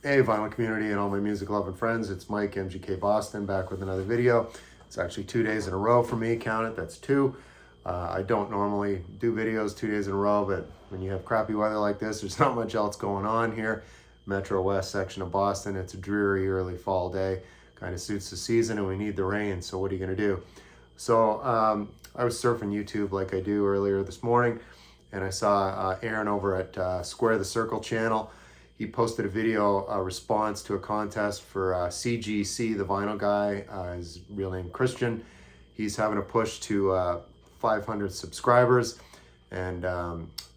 Hey, vinyl community and all my music loving friends, it's Mike, MGK Boston, back with another video. It's actually 2 days in a row for me, count it, that's two. I don't normally do videos 2 days in a row, but when you have crappy weather like this, there's not much else going on here. Metro West section of Boston, it's a dreary early fall day, kind of suits the season and we need the rain, so what are you gonna do? So I was surfing YouTube like I do earlier this morning, and I saw Aaron over at Square the Circle channel. He posted a video, a response to a contest for CGC, the vinyl guy, his real name Christian. He's having a push to 500 subscribers. And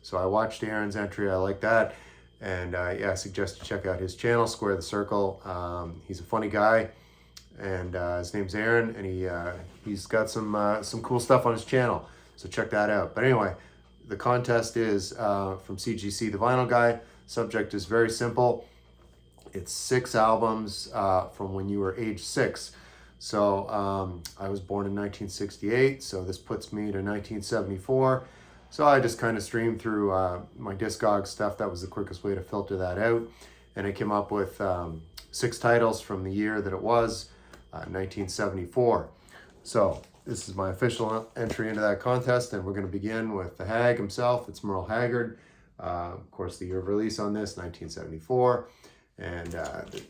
so I watched Aaron's entry, I like that. And yeah, I suggest you check out his channel, Square the Circle. He's a funny guy, and his name's Aaron, and he's got some cool stuff on his channel. So check that out. But anyway, the contest is from CGC, the vinyl guy. Subject is very simple. It's 6 albums from when you were age 6. So I was born in 1968, so this puts me to 1974. So I just kind of streamed through my Discog stuff. That was the quickest way to filter that out. And I came up with 6 titles from the year that it was, 1974. So this is my official entry into that contest, and we're going to begin with the Hag himself. It's Merle Haggard. Of course, the year of release on this, 1974, and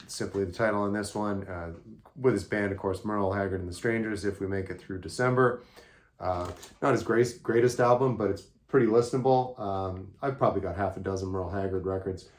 simply the title on this one, with his band, of course, Merle Haggard and the Strangers, If We Make It Through December. Not his greatest album, but it's pretty listenable. I've probably got half a dozen Merle Haggard records.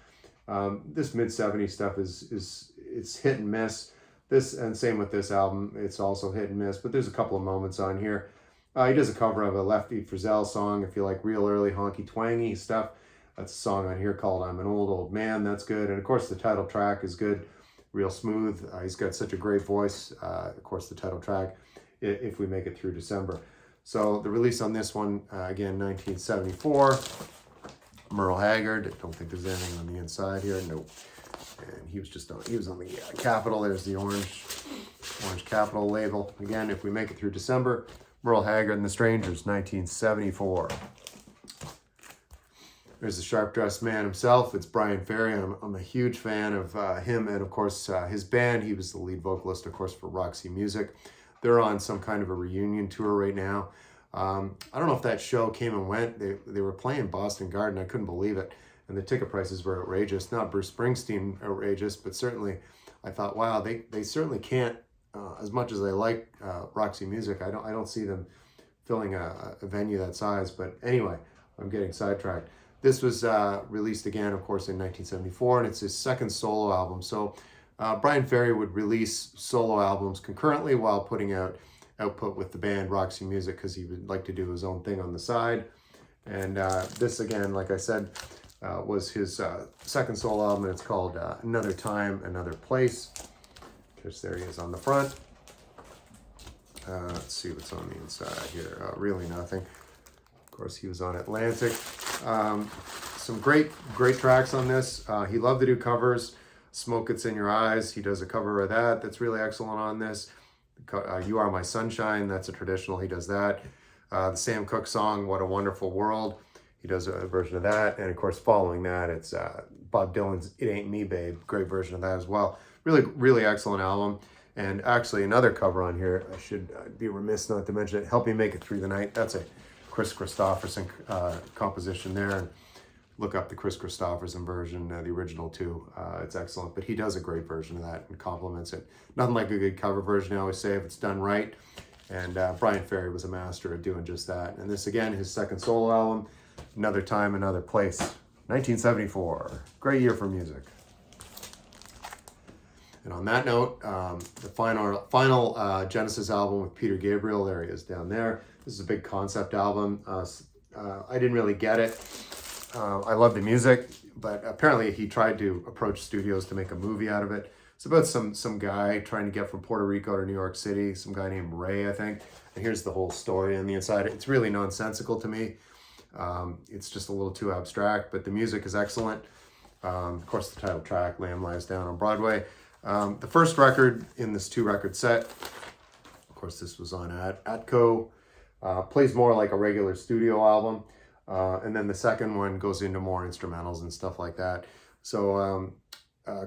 This mid-70s stuff it's hit and miss. This, and same with this album, it's also hit and miss, but there's a couple of moments on here. He does a cover of a Lefty Frizzell song, if you like real early honky twangy stuff. That's a song on here called I'm an Old Man. That's good. And of course, the title track is good, real smooth. He's got such a great voice. Of course, the title track, If We Make It Through December. So the release on this one, again, 1974. Merle Haggard. I don't think there's anything on the inside here. Nope. And he was on the Capitol. There's the orange Capitol label. Again, If We Make It Through December. Merle Haggard and the Strangers, 1974. There's the sharp-dressed man himself. It's Brian Ferry. I'm a huge fan of him and, of course, his band. He was the lead vocalist, of course, for Roxy Music. They're on some kind of a reunion tour right now. I don't know if that show came and went. They were playing Boston Garden. I couldn't believe it. And the ticket prices were outrageous. Not Bruce Springsteen outrageous, but certainly I thought, wow, they certainly can't, as much as I like Roxy Music, I don't see them filling a venue that size. But anyway, I'm getting sidetracked. This was released again, of course, in 1974, and it's his second solo album. So Brian Ferry would release solo albums concurrently while putting out output with the band Roxy Music, because he would like to do his own thing on the side. And this, again, like I said, was his second solo album, and it's called Another Time, Another Place. Just there he is on the front. Let's see what's on the inside here. Really nothing. Of course, he was on Atlantic. Some great tracks on this. He loved to do covers. Smoke It's in Your Eyes. He does a cover of that. That's really excellent on this. You Are My Sunshine. That's a traditional. He does that. The Sam Cooke song, What a Wonderful World. He does a version of that. And of course, following that, it's Bob Dylan's It Ain't Me, Babe. Great version of that as well. Really excellent album. And actually another cover on here, I should be remiss not to mention it, Help Me Make It Through the Night. That's a Kris Kristofferson composition there. And look up the Kris Kristofferson version, the original too. It's excellent, but he does a great version of that and complements it. Nothing like a good cover version, I always say, if it's done right. And Brian Ferry was a master at doing just that. And this, again, his second solo album, Another Time, Another Place, 1974. Great year for music. And on that note, the final Genesis album with Peter Gabriel, there he is down there. This is a big concept album. I didn't really get it. I love the music, but apparently he tried to approach studios to make a movie out of it. It's about some guy trying to get from Puerto Rico to New York City, some guy named Ray, I think. And here's the whole story on the inside. It's really nonsensical to me. It's just a little too abstract, but the music is excellent. Of course, the title track, Lamb Lies Down on Broadway. The first record in this 2-record set, of course, this was on Atco, plays more like a regular studio album. And then the second one goes into more instrumentals and stuff like that. So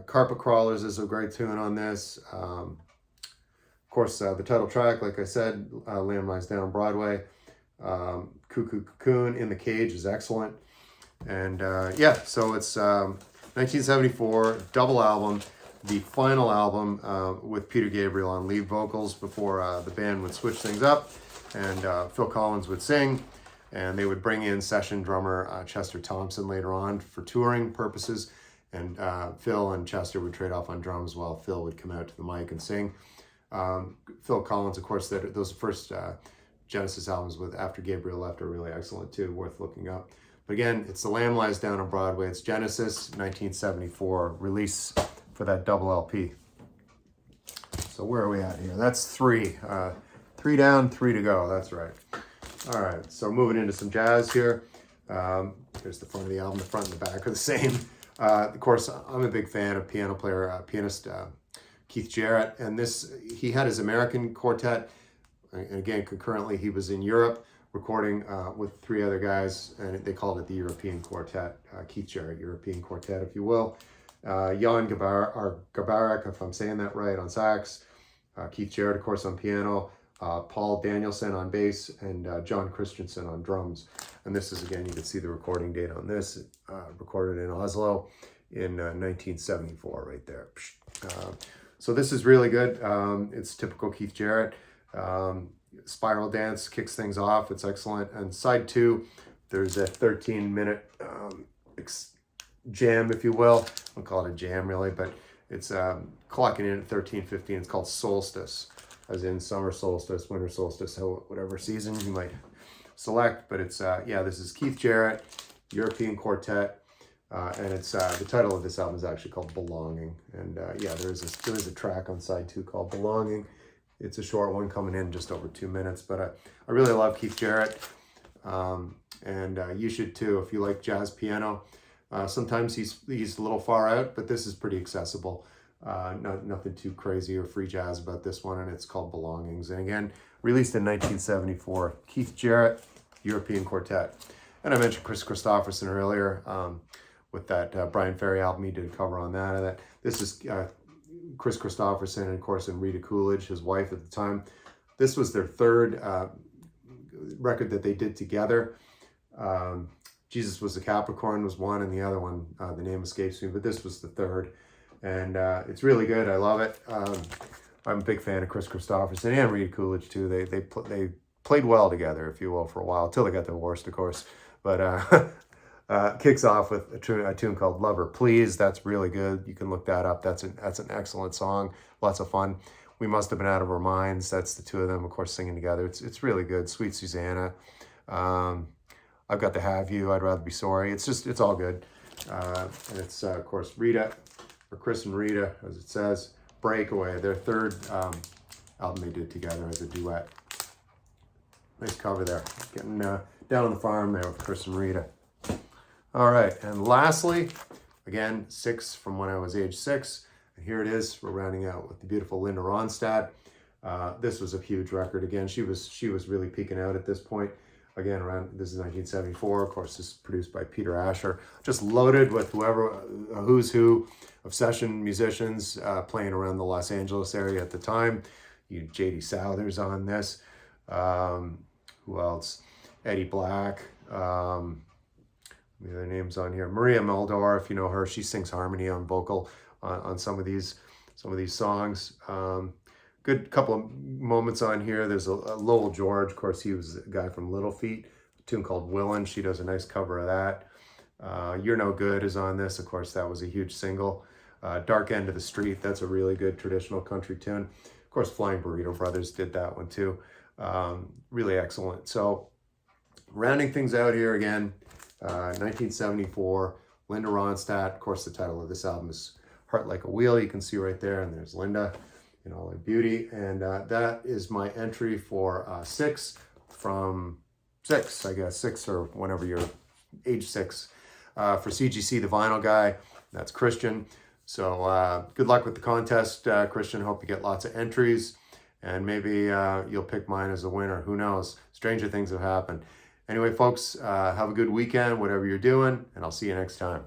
Carpet Crawlers is a great tune on this. Of course, the title track, like I said, Lamb Lies Down Broadway. Cuckoo Cocoon, In the Cage is excellent. And yeah, so it's 1974, double album, the final album with Peter Gabriel on lead vocals before the band would switch things up, and Phil Collins would sing, and they would bring in session drummer Chester Thompson later on for touring purposes, and Phil and Chester would trade off on drums while Phil would come out to the mic and sing. Phil Collins, of course, those first Genesis albums with After Gabriel Left are really excellent too, worth looking up. But again, it's The Lamb Lies Down on Broadway. It's Genesis, 1974 release for that double LP. So where are we at here? That's 3. 3 down, 3 to go. That's right. All right, so moving into some jazz here. Here's the front of the album. The front and the back are the same. Of course, I'm a big fan of pianist Keith Jarrett, and he had his American quartet. And again, concurrently, he was in Europe recording with 3 other guys, and they called it the European Quartet, Keith Jarrett European Quartet, if you will. Jan Gabarek, if I'm saying that right, on sax. Keith Jarrett, of course, on piano. Paul Danielson on bass, and John Christensen on drums. And this is, again, you can see the recording date on this, recorded in Oslo in 1974, right there. So this is really good. It's typical Keith Jarrett. Spiral Dance kicks things off. It's excellent. And side 2, there's a 13-minute jam, if you will. I don't call it a jam, really, but it's clocking in at 13:15. It's called Solstice, as in summer solstice, winter solstice, whatever season you might select. But it's, yeah, this is Keith Jarrett, European Quartet. And it's the title of this album is actually called Belonging. And yeah, there is a track on side 2 called Belonging. It's a short one, coming in just over 2 minutes. But I really love Keith Jarrett. And you should too, if you like jazz piano. Sometimes he's a little far out, but this is pretty accessible. Nothing too crazy or free jazz about this one, and it's called Belongings. And again, released in 1974. Keith Jarrett, European Quartet. And I mentioned Kris Kristofferson earlier with that Brian Ferry album. He did a cover on that. This is Kris Kristofferson and, of course, and Rita Coolidge, his wife at the time. This was their third record that they did together. Jesus Was a Capricorn was one, and the other one, the name escapes me, but this was the third. And it's really good. I love it. I'm a big fan of Kris Kristofferson and Rita Coolidge too. They played well together, if you will, for a while, till they got divorced, of course. But kicks off with a tune called Lover Please. That's really good. You can look that up. That's an excellent song. Lots of fun. We Must Have Been Out of Our Minds. That's the 2 of them, of course, singing together. It's really good. Sweet Susanna. I've Got to Have You. I'd Rather Be Sorry. It's all good. And it's, of course, Rita, or Kris and Rita, as it says, Breakaway, their third album they did together as a duet. Nice cover there. Getting down on the farm there with Kris and Rita. All right, and lastly, again, 6 from when I was age 6. And here it is. We're rounding out with the beautiful Linda Ronstadt. This was a huge record. Again, she was really peaking out at this point. Again, this is 1974. Of course, this is produced by Peter Asher. Just loaded with who's who of session musicians playing around the Los Angeles area at the time. You J.D. Souther's on this. Who else? Eddie Black. The other names on here. Maria Muldaur, if you know her, she sings harmony on vocal on some of these songs. Good couple of moments on here. There's a Lowell George. Of course, he was a guy from Little Feat. A tune called Willin'. She does a nice cover of that. You're No Good is on this. Of course, that was a huge single. Dark End of the Street. That's a really good traditional country tune. Of course, Flying Burrito Brothers did that one too. Really excellent. So, rounding things out here again, 1974, Linda Ronstadt. Of course, the title of this album is Heart Like a Wheel. You can see right there, and there's Linda in all her beauty. And that is my entry for 6 from 6, I guess, 6 or whenever you're age 6. For CGC, the vinyl guy, that's Christian. So good luck with the contest, Christian. Hope you get lots of entries, and maybe you'll pick mine as a winner. Who knows? Stranger things have happened. Anyway, folks, have a good weekend, whatever you're doing, and I'll see you next time.